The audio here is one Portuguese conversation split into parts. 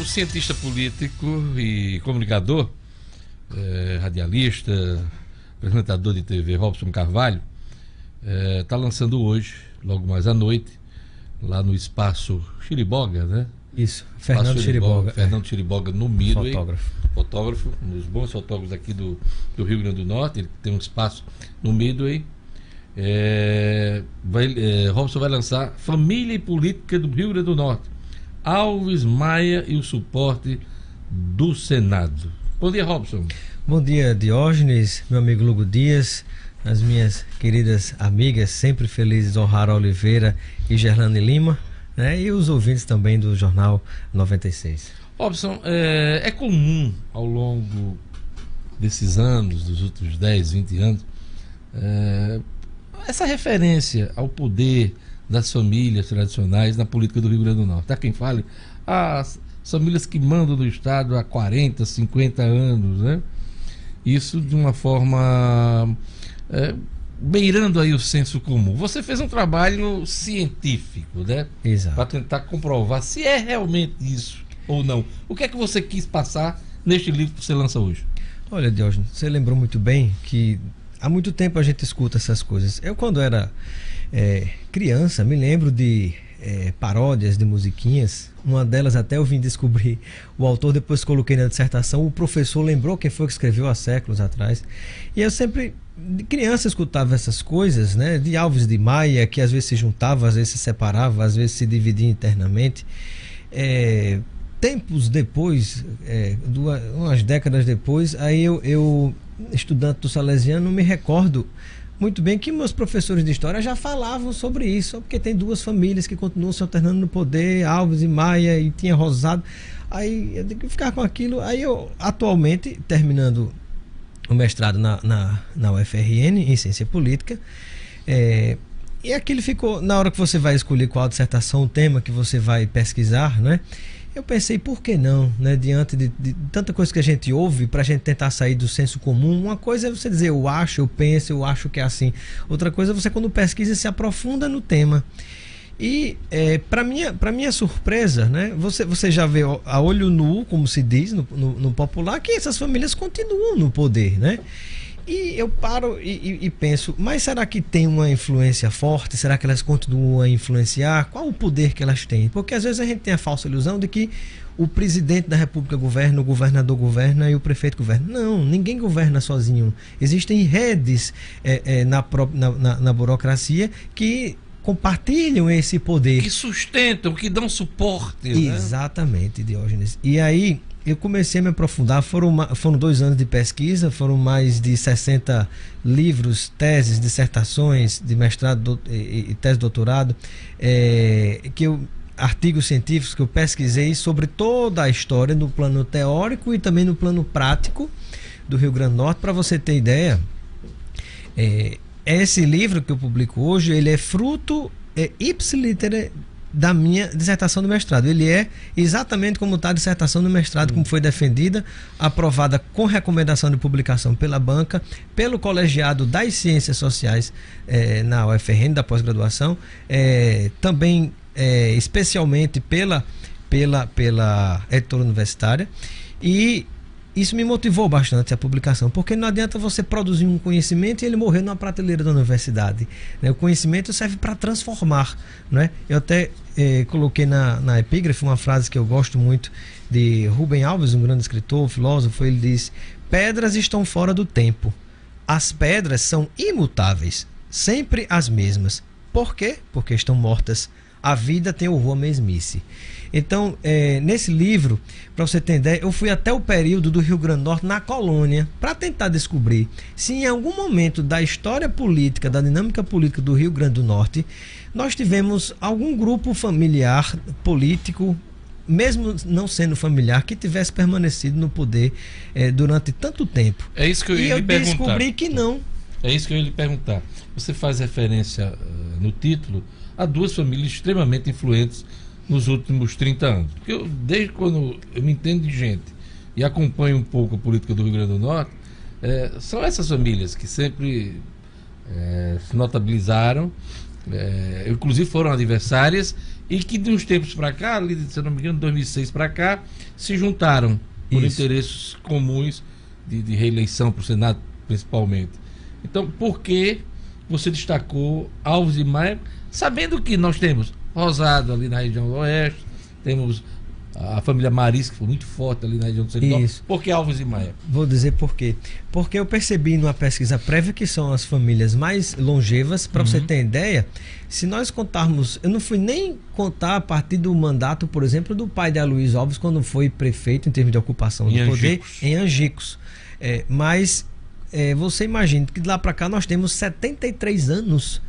cientista político e comunicador, radialista, apresentador de TV, Robson Carvalho, está lançando hoje, logo mais à noite, lá no Espaço Chiriboga, né? Isso, Fernando Chiriboga. Fernando Chiriboga no Midway. Fotógrafo. Um dos bons fotógrafos aqui do Rio Grande do Norte. Ele tem um espaço no Midway. Robson vai lançar Família e Política do Rio Grande do Norte, Alves Maia e o suporte do Senado. Bom dia, Robson. Bom dia, Diógenes, meu amigo Lugo Dias, as minhas queridas amigas, sempre felizes, O'Hara Oliveira e Gerlane Lima, né? E os ouvintes também do Jornal 96. Robson, é comum ao longo desses anos, dos últimos 10, 20 anos, essa referência ao poder das famílias tradicionais na política do Rio Grande do Norte. Há quem fale as famílias que mandam no Estado há 40, 50 anos, né? Isso de uma forma beirando aí o senso comum. Você fez um trabalho científico, né? Exato. Para tentar comprovar se é realmente isso ou não. O que é que você quis passar neste livro que você lança hoje? Olha, Diógenes, você lembrou muito bem que há muito tempo a gente escuta essas coisas. Eu, quando era criança, me lembro de paródias de musiquinhas. Uma delas até eu vim descobrir o autor, depois coloquei na dissertação. O professor lembrou quem foi que escreveu há séculos atrás. E eu sempre, de criança, escutava essas coisas, né? De Alves de Maia, que às vezes se juntava, às vezes se separava, às vezes se dividia internamente. Tempos depois, umas décadas depois, aí eu estudante do Salesiano, me recordo muito bem que meus professores de história já falavam sobre isso, porque tem duas famílias que continuam se alternando no poder, Alves e Maia, e tinha Rosado. Aí eu tenho que ficar com aquilo. Aí eu, atualmente, terminando o mestrado na UFRN em Ciência Política, e aquilo ficou, na hora que você vai escolher qual dissertação, o tema que você vai pesquisar, né? Eu pensei, por que não, né? Diante de tanta coisa que a gente ouve, para a gente tentar sair do senso comum. Uma coisa é você dizer, eu acho, eu penso, eu acho que é assim. Outra coisa é você, quando pesquisa, se aprofunda no tema. E, para minha surpresa, né? Você já vê a olho nu, como se diz no popular, que essas famílias continuam no poder, né? E eu paro e penso, mas será que tem uma influência forte? Será que elas continuam a influenciar? Qual o poder que elas têm? Porque às vezes a gente tem a falsa ilusão de que o presidente da República governa, o governador governa e o prefeito governa. Não, ninguém governa sozinho. Existem redes na burocracia que compartilham esse poder. Que sustentam, que dão suporte. Exatamente, né? Diógenes. E aí eu comecei a me aprofundar, foram 2 anos de pesquisa, foram mais de 60 livros, teses, dissertações de mestrado e tese de doutorado, artigos científicos que eu pesquisei sobre toda a história no plano teórico e também no plano prático do Rio Grande do Norte. Para você ter ideia, esse livro que eu publico hoje, ele é fruto ipsiliter da minha dissertação do mestrado. Ele é exatamente como está a dissertação do mestrado, como foi defendida, aprovada com recomendação de publicação pela banca, pelo colegiado das ciências sociais na UFRN, da pós-graduação, também especialmente pela editora universitária. E isso me motivou bastante a publicação, porque não adianta você produzir um conhecimento e ele morrer numa prateleira da universidade, né? O conhecimento serve para transformar, né? Eu até coloquei na epígrafe uma frase que eu gosto muito de Rubem Alves, um grande escritor, filósofo. Ele diz: pedras estão fora do tempo, as pedras são imutáveis, sempre as mesmas. Por quê? Porque estão mortas. A vida tem horror à mesmice. Então, nesse livro, para você ter ideia, eu fui até o período do Rio Grande do Norte na colônia para tentar descobrir se em algum momento da história política, da dinâmica política do Rio Grande do Norte, nós tivemos algum grupo familiar político, mesmo não sendo familiar, que tivesse permanecido no poder durante tanto tempo. É isso que eu ia lhe perguntar. E eu descobri que não. É isso que eu ia lhe perguntar. Você faz referência no título a 2 famílias extremamente influentes nos últimos 30 anos. Porque desde quando eu me entendo de gente e acompanho um pouco a política do Rio Grande do Norte, são essas famílias que sempre se notabilizaram inclusive foram adversárias, e que de uns tempos para cá, ali, se eu não me engano, de 2006 para cá, se juntaram por interesses comuns de reeleição para o Senado, principalmente. Então, por que você destacou Alves e Maia, sabendo que nós temos Rosado ali na região do Oeste, temos a família Maris, que foi muito forte ali na região do Sertão. Por que Alves e Maia? Vou dizer por quê. Porque eu percebi numa pesquisa prévia que são as famílias mais longevas. Para você ter ideia, se nós contarmos, eu não fui nem contar a partir do mandato, por exemplo, do pai de Aloysio Alves, quando foi prefeito em termos de ocupação do poder em Angicos. Mas você imagina que de lá para cá nós temos 73 anos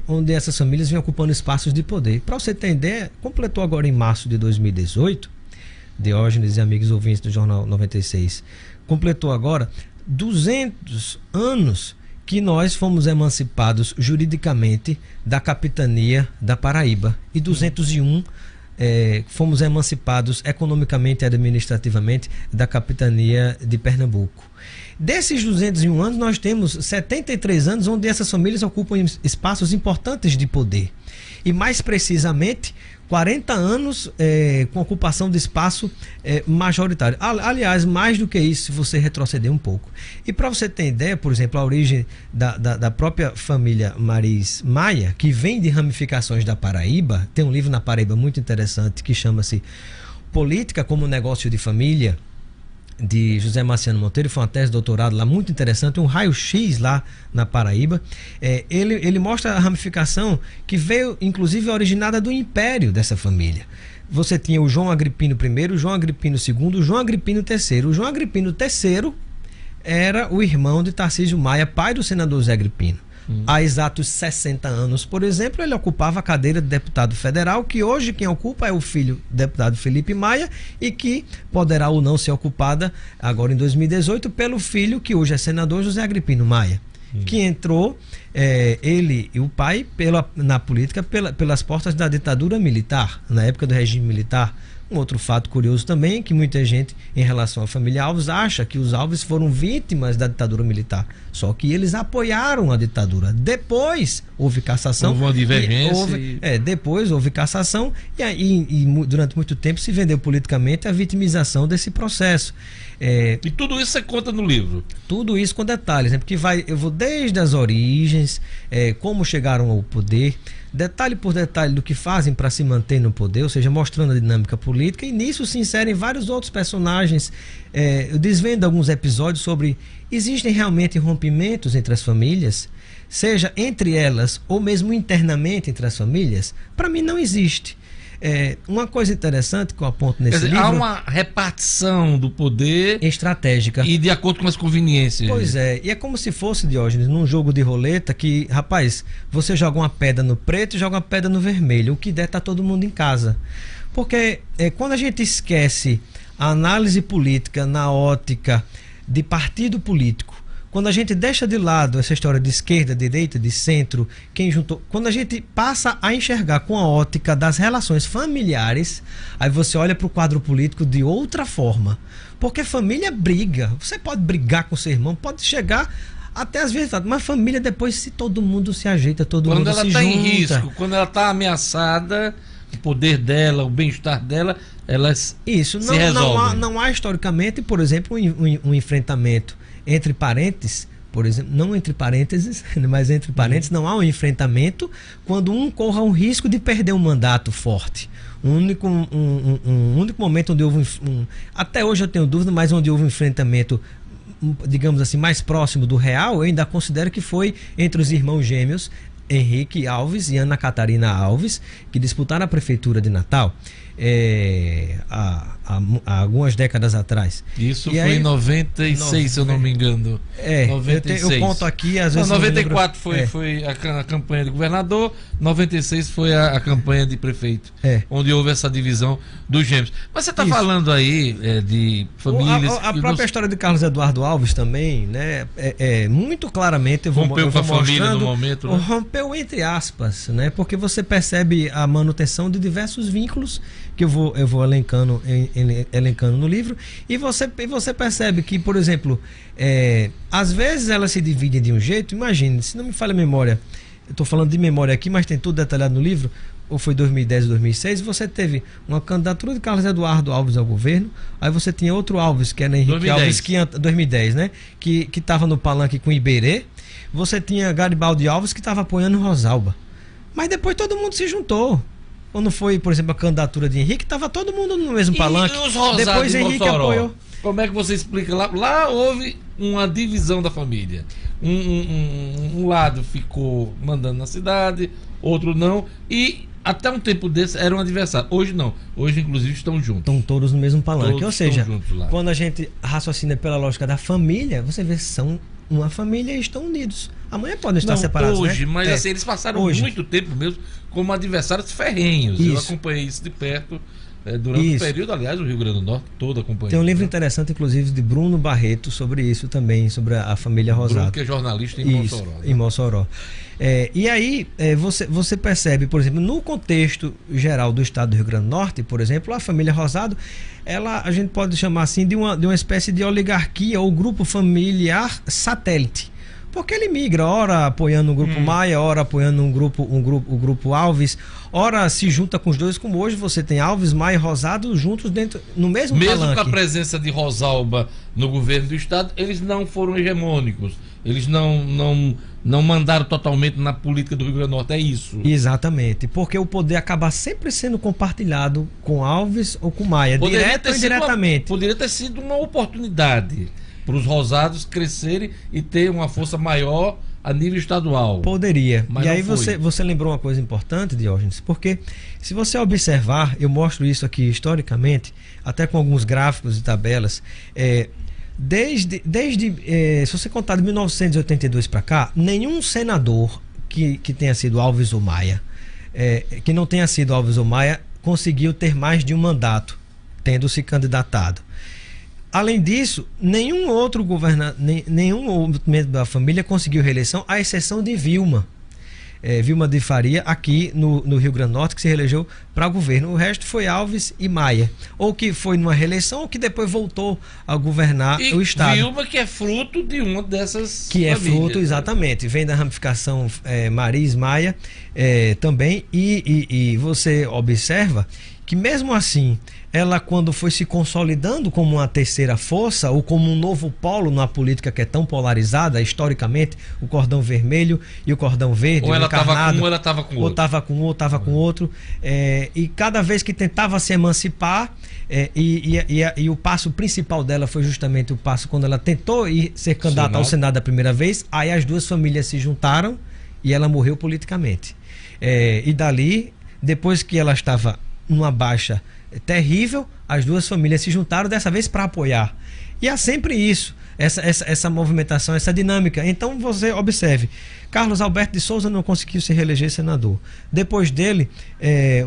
onde essas famílias vêm ocupando espaços de poder. Para você ter ideia, completou agora em março de 2018, Diógenes e amigos ouvintes do Jornal 96, completou agora 200 anos que nós fomos emancipados juridicamente da capitania da Paraíba, e 201 fomos emancipados economicamente e administrativamente da capitania de Pernambuco. Desses 201 anos, nós temos 73 anos onde essas famílias ocupam espaços importantes de poder. E mais precisamente, 40 anos com ocupação de espaço majoritário. Aliás, mais do que isso, se você retroceder um pouco. E para você ter ideia, por exemplo, a origem da própria família Maris Maia, que vem de ramificações da Paraíba, tem um livro na Paraíba muito interessante que chama-se Política como Negócio de Família, de José Marciano Monteiro. Foi uma tese de doutorado lá muito interessante, um raio-x lá na Paraíba. Ele mostra a ramificação que veio inclusive originada do império dessa família. Você tinha o João Agripino I, o João Agripino II, o João Agripino III. O João Agripino III era o irmão de Tarcísio Maia, pai do senador Zé Agripino. Há exatos 60 anos, por exemplo, ele ocupava a cadeira de deputado federal, que hoje quem ocupa é o filho do deputado Felipe Maia, e que poderá ou não ser ocupada agora em 2018 pelo filho, que hoje é senador, José Agripino Maia, que entrou, ele e o pai, na política pelas portas da ditadura militar, na época do regime militar. Um outro fato curioso também, que muita gente, em relação à família Alves, acha que os Alves foram vítimas da ditadura militar. Só que eles apoiaram a ditadura. Depois houve cassação. Houve uma divergência. Depois houve cassação e durante muito tempo se vendeu politicamente a vitimização desse processo. E tudo isso você conta no livro? Tudo isso com detalhes, né? Porque eu vou desde as origens, como chegaram ao poder, detalhe por detalhe do que fazem para se manter no poder, ou seja, mostrando a dinâmica política, e nisso se inserem vários outros personagens. Eu desvendo alguns episódios sobre: existem realmente rompimentos entre as famílias, seja entre elas ou mesmo internamente entre as famílias? Para mim não existe. Uma coisa interessante que eu aponto nesse livro... Há uma repartição do poder... estratégica. E de acordo com as conveniências. Pois é. E é como se fosse, Diógenes, num jogo de roleta que, rapaz, você joga uma pedra no preto e joga uma pedra no vermelho. O que der, tá todo mundo em casa. Porque quando a gente esquece a análise política na ótica de partido político, quando a gente deixa de lado essa história de esquerda, direita, de centro, quem juntou, quando a gente passa a enxergar com a ótica das relações familiares, aí você olha para o quadro político de outra forma. Porque família briga. Você pode brigar com seu irmão, pode chegar até às vezes, mas família depois, se todo mundo se ajeita, todo mundo se junta. Quando ela está em risco, quando ela está ameaçada, o poder dela, o bem-estar dela, elas se resolvem. Não há historicamente, por exemplo, um enfrentamento entre parentes, por exemplo, não entre parênteses, mas entre parênteses, não há um enfrentamento quando um corra o risco de perder um mandato forte. Um único momento onde houve até hoje eu tenho dúvida, mas onde houve um enfrentamento, digamos assim, mais próximo do real, eu ainda considero que foi entre os irmãos gêmeos Henrique Alves e Ana Catarina Alves, que disputaram a prefeitura de Natal há algumas décadas atrás. Isso foi em 96, se eu não me engano. 96. Eu conto aqui, às vezes. 94 foi a campanha de governador, 96 foi a campanha de prefeito, onde houve essa divisão dos gêmeos. Mas você está falando aí de famílias. A própria história de Carlos Eduardo Alves também, né? Muito claramente. Rompeu com a família no momento. Né? Rompeu entre aspas, né? Porque você percebe a manutenção de diversos vínculos que eu vou elencando no livro, e você percebe que, por exemplo, às vezes elas se dividem de um jeito. Imagine, se não me falha a memória, eu estou falando de memória aqui, mas tem tudo detalhado no livro, ou foi 2010 ou 2006, você teve uma candidatura de Carlos Eduardo Alves ao governo, aí você tinha outro Alves, que era Henrique 2010. Alves, que 2010, né? Que estava no palanque com Iberê. Você tinha Garibaldi Alves, que estava apoiando Rosalba. Mas depois todo mundo se juntou. Quando foi, por exemplo, a candidatura de Henrique, estava todo mundo no mesmo palanque. E os rosados depois de Henrique Mossoró? apoiou. Como é que você explica lá? Lá houve uma divisão da família. Um lado ficou mandando na cidade, outro não. E até um tempo desse eram adversários. Hoje não. Hoje, inclusive, estão juntos. Estão todos no mesmo palanque. Todos Ou seja, estão juntos lá. quando a gente raciocina pela lógica da família, você vê que são uma família e estão unidos. Amanhã podem estar Não, separados, hoje, né? mas assim, eles passaram Hoje. muito tempo mesmo como adversários ferrenhos. Eu Isso. acompanhei isso de perto durante o período, aliás, o Rio Grande do Norte todo acompanhou. Tem um livro interessante, inclusive, de Bruno Barreto sobre isso também, sobre a família Rosado. Bruno, que é jornalista em Isso, Mossoró. em Mossoró. E aí, você percebe, por exemplo, no contexto geral do estado do Rio Grande do Norte, por exemplo, a família Rosado, a gente pode chamar assim de uma espécie de oligarquia ou grupo familiar satélite. Porque ele migra, ora apoiando o grupo Maia, ora apoiando o grupo Alves, ora se junta com os dois, como hoje você tem Alves, Maia e Rosado juntos no mesmo Mesmo palanque. com a presença de Rosalba no governo do estado, eles não foram hegemônicos. Eles não mandaram totalmente na política do Rio Grande do Norte, é isso. Exatamente, porque o poder acaba sempre sendo compartilhado com Alves ou com Maia, direto ou indiretamente. Poderia ter sido uma oportunidade para os rosados crescerem e ter uma força maior a nível estadual. Poderia. Mas e aí não foi. você lembrou uma coisa importante, Diógenes, porque se você observar, eu mostro isso aqui historicamente, até com alguns gráficos e tabelas, se você contar de 1982 para cá, nenhum senador que tenha sido Alves ou Maia, que não tenha sido Alves ou Maia, conseguiu ter mais de um mandato, tendo se candidatado. Além disso, nenhum outro membro da família conseguiu reeleição, à exceção de Vilma. Vilma de Faria, aqui no Rio Grande do Norte, que se reelegeu para governo. O resto foi Alves e Maia. Ou que foi numa reeleição, ou que depois voltou a governar o estado. Vilma, que é fruto de uma dessas que famílias, é fruto, exatamente. Vem da ramificação Maris Maia também. E você observa que mesmo assim, ela quando foi se consolidando como uma terceira força ou como um novo polo na política que é tão polarizada, historicamente, o cordão vermelho e o cordão verde, ou ela estava com um, ou ela estava com outro. Ou estava com um, ou estava com outro. E cada vez que tentava se emancipar, e o passo principal dela foi justamente o passo quando ela tentou ser candidata ao Senado a primeira vez, aí as duas famílias se juntaram e ela morreu politicamente. E dali, depois que ela estava numa baixa terrível, as duas famílias se juntaram dessa vez para apoiar. E há sempre isso, essa movimentação, essa dinâmica. Então você observe, Carlos Alberto de Souza não conseguiu se reeleger senador. Depois dele,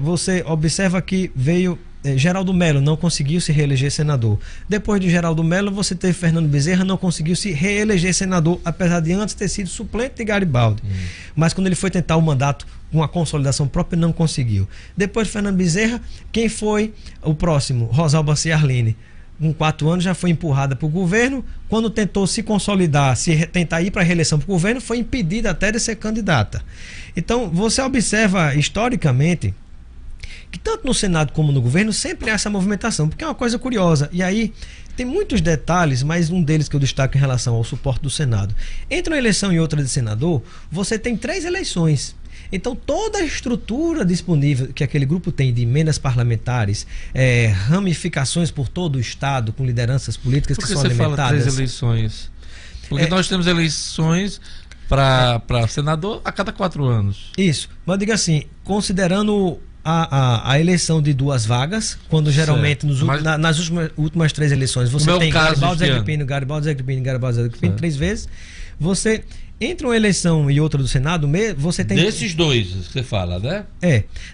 você observa que veio Geraldo Mello, não conseguiu se reeleger senador. Depois de Geraldo Mello, você teve Fernando Bezerra, não conseguiu se reeleger senador, apesar de antes ter sido suplente de Garibaldi. Mas quando ele foi tentar o mandato com a consolidação própria, não conseguiu. Depois de Fernando Bezerra, quem foi o próximo? Rosalba Ciarline. Com 4 anos já foi empurrada para o governo. Quando tentou se consolidar, tentar ir para a reeleição para o governo, foi impedida até de ser candidata. Então, você observa historicamente que tanto no Senado como no governo sempre há essa movimentação, porque é uma coisa curiosa. E aí tem muitos detalhes, mas um deles que eu destaco em relação ao suporte do Senado. Entre uma eleição e outra de senador, você tem 3 eleições. Então toda a estrutura disponível que aquele grupo tem de emendas parlamentares, ramificações por todo o estado, com lideranças políticas que são alimentadas. Por que você fala 3 eleições? Porque nós temos eleições para senador a cada 4 anos. Isso, mas diga assim, considerando a eleição de 2 vagas, quando geralmente nas últimas 3 eleições você tem Garibaldi, Zé Agripino 3 vezes, você entre uma eleição e outra do Senado, você tem... Desses 2 que você fala, né?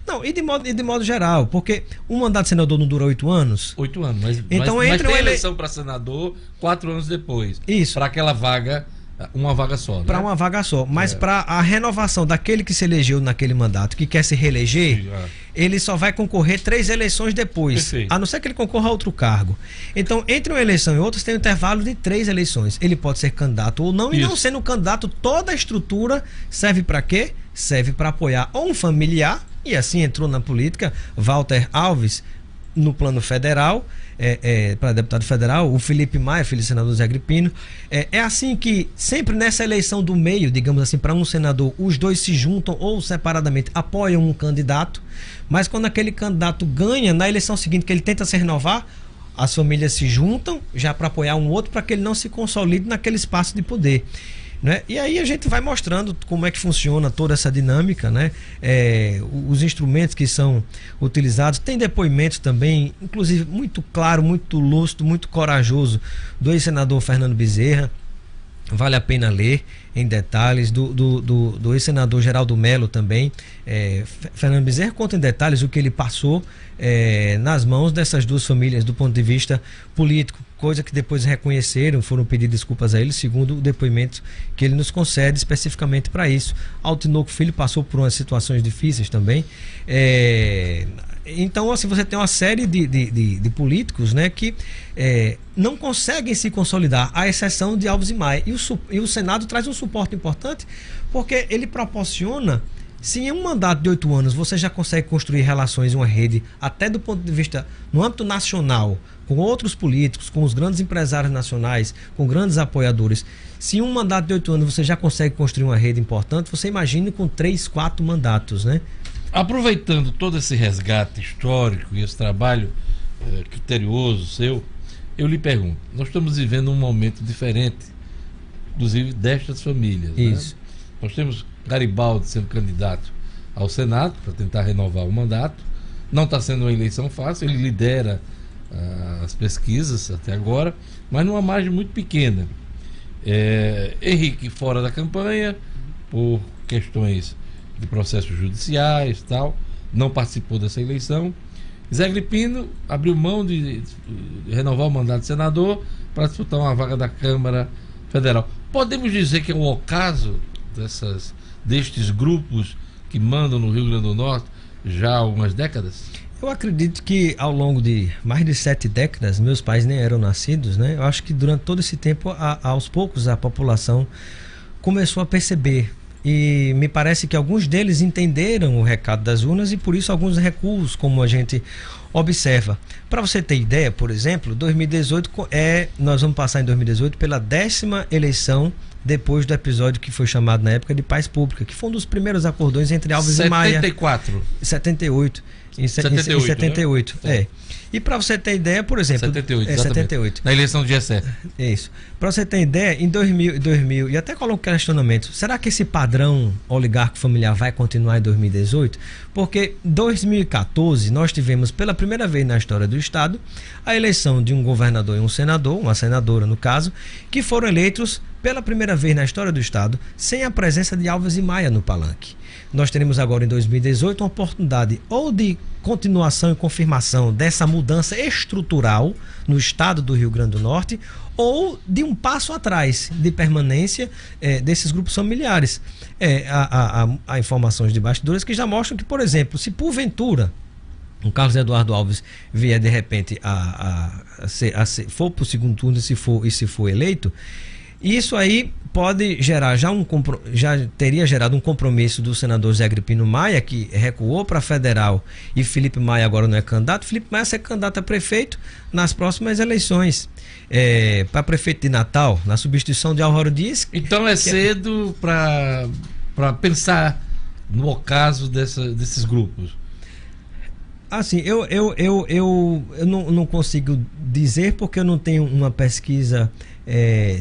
Não, e de modo geral, porque um mandato de senador não dura 8 anos. 8 anos, mas entre tem eleição para senador 4 anos depois. Isso. Para aquela vaga, uma vaga só, né? Para uma vaga só. Mas para a renovação daquele que se elegeu naquele mandato, que quer se reeleger, ele só vai concorrer 3 eleições depois. Perfeito. A não ser que ele concorra a outro cargo. Então, entre uma eleição e outra, tem um intervalo de 3 eleições. Ele pode ser candidato ou não, e não sendo candidato, toda a estrutura serve para quê? Serve para apoiar ou um familiar, e assim entrou na política Walter Alves no plano federal, para deputado federal, o Felipe Maia, filho do senador Zé Agripino. É assim que sempre nessa eleição do meio, digamos assim, para um senador, os dois se juntam ou separadamente apoiam um candidato, mas quando aquele candidato ganha, na eleição seguinte que ele tenta se renovar, as famílias se juntam já para apoiar um outro, para que ele não se consolide naquele espaço de poder, né? E aí a gente vai mostrando como é que funciona toda essa dinâmica, né? Os instrumentos que são utilizados, tem depoimentos também, inclusive muito claro, muito lúcido, muito corajoso, do ex-senador Fernando Bezerra. Vale a pena ler em detalhes, do ex-senador Geraldo Mello também. Fernando Bezerra conta em detalhes o que ele passou nas mãos dessas duas famílias do ponto de vista político, coisa que depois reconheceram, foram pedir desculpas a ele, segundo o depoimento que ele nos concede especificamente para isso. Altinoco Filho passou por umas situações difíceis também. Então, assim, você tem uma série de políticos, né, que não conseguem se consolidar, à exceção de Alves e Maia. E o Senado traz um suporte importante, porque ele proporciona, se em um mandato de 8 anos você já consegue construir relações, uma rede, até do ponto de vista no âmbito nacional, com outros políticos, com os grandes empresários nacionais, com grandes apoiadores. Se em um mandato de 8 anos você já consegue construir uma rede importante, você imagine com 3, 4 mandatos, né? Aproveitando todo esse resgate histórico e esse trabalho criterioso seu, eu lhe pergunto, nós estamos vivendo um momento diferente, inclusive destas famílias. Isso. Né? Nós temos Garibaldi sendo candidato ao Senado para tentar renovar o mandato. Não está sendo uma eleição fácil, ele lidera as pesquisas até agora, mas numa margem muito pequena. Henrique fora da campanha por questões de processos judiciais, tal, não participou dessa eleição. Zé Agripino abriu mão de renovar o mandato de senador para disputar uma vaga da Câmara Federal. Podemos dizer que é o ocaso destes grupos que mandam no Rio Grande do Norte já há algumas décadas? Eu acredito que ao longo de mais de 7 décadas, meus pais nem eram nascidos, né? Eu acho que durante todo esse tempo, aos poucos, a população começou a perceber. E me parece que alguns deles entenderam o recado das urnas e por isso alguns recuos, como a gente observa. Para você ter ideia, por exemplo, 2018 nós vamos passar em 2018 pela 10ª eleição depois do episódio que foi chamado na época de Paz Pública, que foi um dos primeiros acordões entre Alves e Maia. 78. Em 78. Né? E para você ter ideia, por exemplo... 78. Na eleição do Gessé. Isso. Para você ter ideia, em 2000, e até coloco questionamento, será que esse padrão oligarco familiar vai continuar em 2018? Porque em 2014 nós tivemos pela primeira vez na história do Estado a eleição de um governador e um senador, uma senadora no caso, que foram eleitos pela primeira vez na história do Estado sem a presença de Alves e Maia no palanque. Nós teremos agora em 2018 uma oportunidade ou de continuação e confirmação dessa mudança estrutural no estado do Rio Grande do Norte, ou de um passo atrás de permanência desses grupos familiares. Há informações de bastidores que já mostram que, por exemplo, se porventura o Carlos Eduardo Alves vier de repente for para o segundo turno e se for eleito, isso aí pode gerar já teria gerado um compromisso do senador Zé Agripino Maia, que recuou para federal, e Felipe Maia agora não é candidato. Felipe Maia ser candidato a prefeito nas próximas eleições, para prefeito de Natal, na substituição de Álvaro Dias. Então cedo para pensar no ocaso desses grupos. Assim, eu não consigo dizer, porque eu não tenho uma pesquisa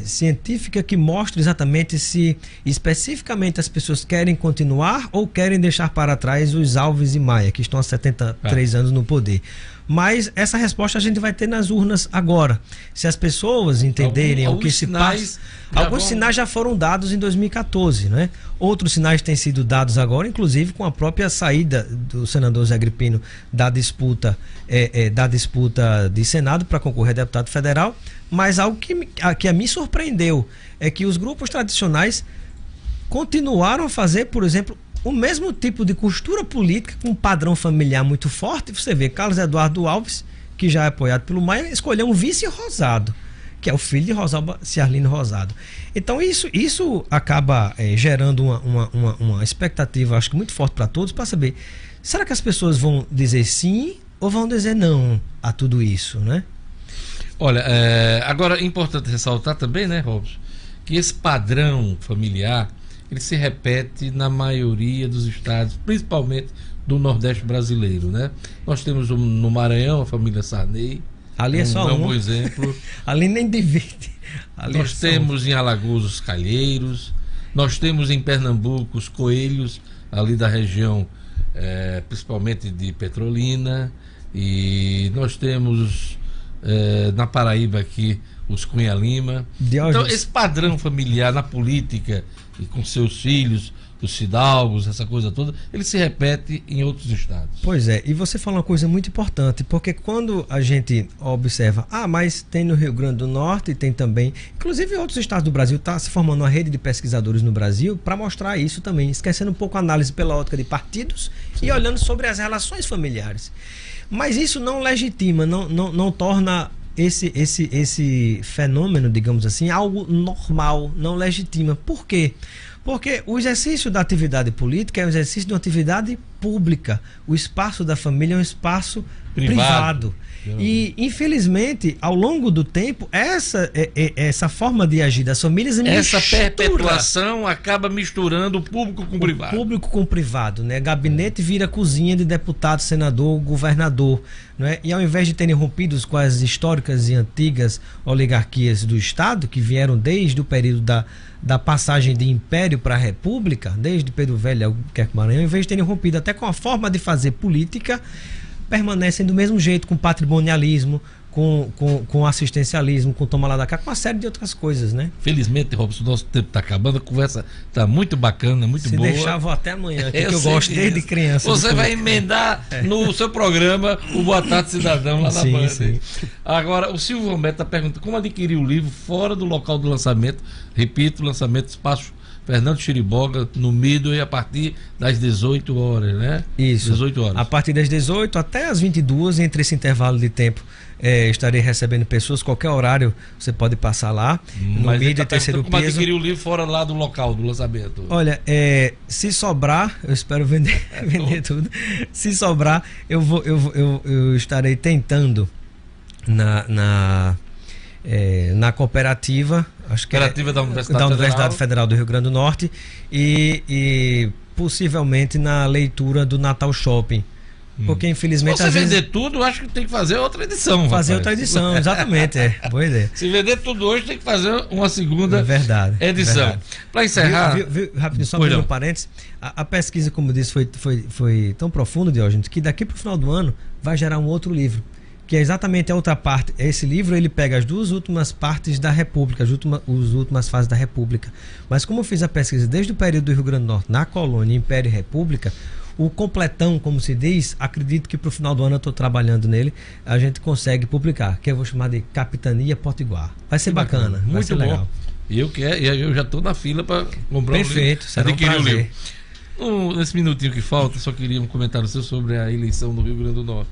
científica que mostre exatamente se especificamente as pessoas querem continuar ou querem deixar para trás os Alves e Maia, que estão há 73 anos no poder. Mas essa resposta a gente vai ter nas urnas agora. Se as pessoas entenderem o que se passa. Alguns sinais já foram dados em 2014, né? Outros sinais têm sido dados agora, inclusive com a própria saída do senador Zé Agripino da disputa de Senado para concorrer a deputado federal. Mas algo que a mim surpreendeu é que os grupos tradicionais continuaram a fazer, por exemplo, o mesmo tipo de costura política, com um padrão familiar muito forte. Você vê Carlos Eduardo Alves, que já é apoiado pelo Maia, escolheu um vice Rosado, que é o filho de Rosalba Ciarline Rosado. Então isso acaba gerando uma expectativa, acho que muito forte para todos, para saber, será que as pessoas vão dizer sim ou vão dizer não a tudo isso, né? Olha, agora é importante ressaltar também, né, Robson, que esse padrão familiar, ele se repete na maioria dos estados, principalmente do Nordeste brasileiro, né? Nós temos no Maranhão a família Sarney, ali é só um bom exemplo. Ali nem divide. Ali nós temos em Alagoas os Calheiros, nós temos em Pernambuco os Coelhos, ali da região, principalmente de Petrolina, e nós temos na Paraíba aqui os Cunha Lima. Então esse padrão familiar na política e com seus filhos, os fidalgos, essa coisa toda, ele se repete em outros estados. Pois é, e você fala uma coisa muito importante, porque quando a gente observa, mas tem no Rio Grande do Norte, tem também, inclusive em outros estados do Brasil, está se formando uma rede de pesquisadores no Brasil para mostrar isso também, esquecendo um pouco a análise pela ótica de partidos. Sim. E olhando sobre as relações familiares. Mas isso não legitima, não torna esse fenômeno, digamos assim, algo normal, não legitima. Por quê? Porque o exercício da atividade política é o exercício de uma atividade pública. O espaço da família é um espaço privado. E, infelizmente, ao longo do tempo, essa forma de agir das famílias essa perpetuação acaba misturando o público com o privado. O público com o privado, né? Gabinete vira cozinha de deputado, senador, governador, não é? E ao invés de terem rompido com as históricas e antigas oligarquias do Estado, que vieram desde o período da passagem de império para a república, desde Pedro Velho ao Maranhão, em vez de terem rompido até com a forma de fazer política, permanecem do mesmo jeito, com patrimonialismo, com assistencialismo, com toma lá da cá, com uma série de outras coisas, né? Felizmente, Robson, o nosso tempo está acabando, a conversa está muito bacana, muito boa. Se deixar, vou até amanhã, que eu gosto desde criança. Você vai emendar no seu programa o Boa Tarde Cidadão lá na Band. Sim. Agora, o Silvio Romero está perguntando como adquirir o livro fora do local do lançamento. Repito, lançamento Espaço Fernando Chiriboga, no Midway, a partir das 18 horas, né? Isso. 18 horas. A partir das 18 até as 22, entre esse intervalo de tempo, estarei recebendo pessoas, qualquer horário você pode passar lá. No Midway, terceiro piso. Como adquirir o livro fora lá do local do lançamento? Olha, se sobrar, eu espero vender tudo. Se sobrar, eu estarei tentando na cooperativa, acho que da Universidade Federal do Rio Grande do Norte, e possivelmente na leitura do Natal Shopping. Porque infelizmente. Se você vender tudo, acho que tem que fazer outra edição. Outra edição, exatamente. Boa ideia. Se vender tudo hoje, tem que fazer uma segunda edição. Para encerrar. Rapidinho, só um parênteses. A pesquisa, como eu disse, foi tão profunda, Diógenes, que daqui para o final do ano vai gerar um outro livro, que é exatamente a outra parte. Esse livro, ele pega as duas últimas partes da República, as últimas fases da República. Mas como eu fiz a pesquisa desde o período do Rio Grande do Norte, na colônia, Império e República, o completão, como se diz, acredito que para o final do ano eu estou trabalhando nele, a gente consegue publicar, que eu vou chamar de Capitania Potiguar. Vai ser bacana, muito legal. E eu já estou na fila para comprar Perfeito, adquirir o livro. Nesse minutinho que falta, só queria um comentário seu sobre a eleição do Rio Grande do Norte.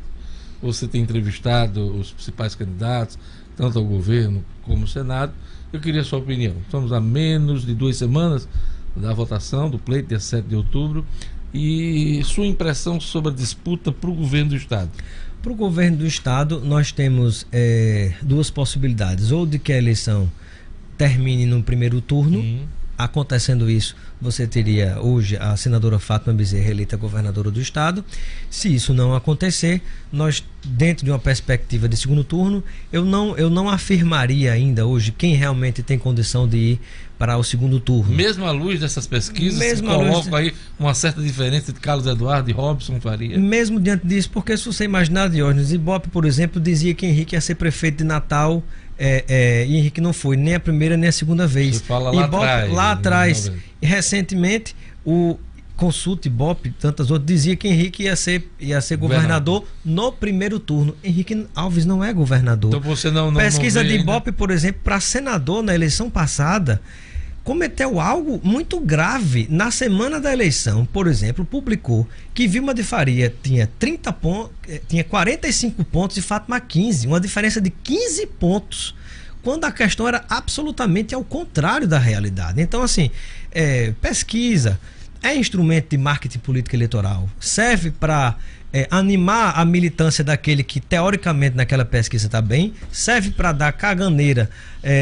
Você tem entrevistado os principais candidatos, tanto ao governo como ao Senado. Eu queria a sua opinião. Estamos a menos de 2 semanas da votação do pleito, dia 7 de outubro. E sua impressão sobre a disputa para o governo do Estado? Para o governo do Estado, nós temos duas possibilidades. Ou de que a eleição termine no primeiro turno. Acontecendo isso, você teria hoje a senadora Fátima Bezerra eleita governadora do Estado. Se isso não acontecer, nós, dentro de uma perspectiva de segundo turno, eu não afirmaria ainda hoje quem realmente tem condição de ir para o segundo turno. Mesmo à luz dessas pesquisas, coloca aí uma certa diferença entre Carlos Eduardo e Robson Faria? Mesmo diante disso, porque se você imaginar, Diógenes, Ibope, por exemplo, dizia que Henrique ia ser prefeito de Natal, e Henrique não foi nem a primeira nem a segunda vez. Você fala lá atrás. E recentemente o Consulta Ibope, tantas outras, dizia que Henrique ia ser governador no primeiro turno. Henrique Alves não é governador. Então você não pesquisa não de Ibope, por exemplo, para senador na eleição passada, cometeu algo muito grave na semana da eleição. Por exemplo, publicou que Vilma de Faria tinha 45 pontos e Fátima 15, uma diferença de 15 pontos, quando a questão era absolutamente ao contrário da realidade. Então, assim, pesquisa é instrumento de marketing político eleitoral, serve para animar a militância daquele que teoricamente naquela pesquisa está bem, serve para dar caganeira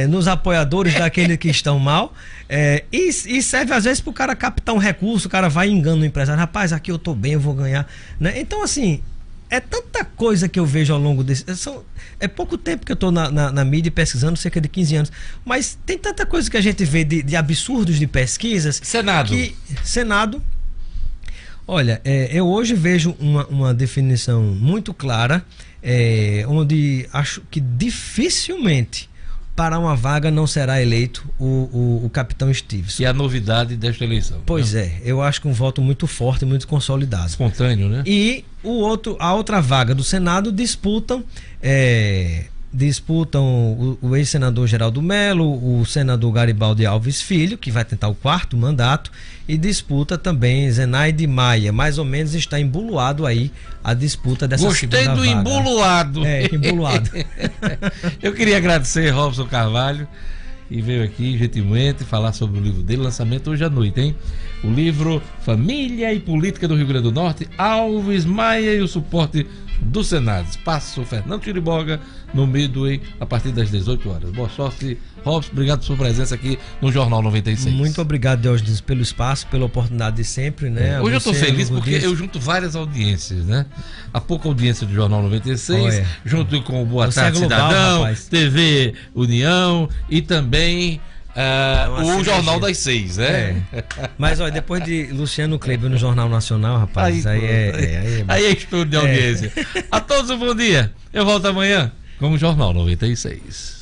nos apoiadores daqueles que estão mal, e serve às vezes para o cara captar um recurso. O cara vai e engana o empresário: rapaz, aqui eu estou bem, eu vou ganhar, né? Então, assim, é tanta coisa que eu vejo ao longo desse... É pouco tempo que eu estou na mídia pesquisando, cerca de 15 anos. Mas tem tanta coisa que a gente vê de absurdos de pesquisas. Senado. Olha, eu hoje vejo uma definição muito clara, onde acho que dificilmente para uma vaga não será eleito o capitão Stevenson. E a novidade desta eleição. Pois eu acho que um voto muito forte, muito consolidado. Espontâneo, né? E a outra vaga do Senado disputam o ex-senador Geraldo Melo, o senador Garibaldi Alves Filho, que vai tentar o 4º mandato, e disputa também Zenaide Maia. Mais ou menos está embuluado aí a disputa dessa segunda vaga. Gostei do embuluado. Embuluado. Eu queria agradecer Robson Carvalho, que veio aqui gentilmente falar sobre o livro dele, lançamento hoje à noite, hein? O livro Família e Política do Rio Grande do Norte, Alves Maia e o suporte do Senado. Espaço Fernando Chiriboga, no Midway, a partir das 18 horas. Boa sorte, Robson. Obrigado por sua presença aqui no Jornal 96. Muito obrigado, Diógenes, pelo espaço, pela oportunidade de sempre, né? Hoje eu estou feliz porque eu junto várias audiências, né? Há pouca audiência do Jornal 96, junto com o Boa Tarde Cidadão, rapaz. TV União e também o Jornal das 6, né? Mas olha, depois de Luciano Kleber no Jornal Nacional, rapaz, aí é estudo de audiência. A todos um bom dia. Eu volto amanhã com o Jornal 96.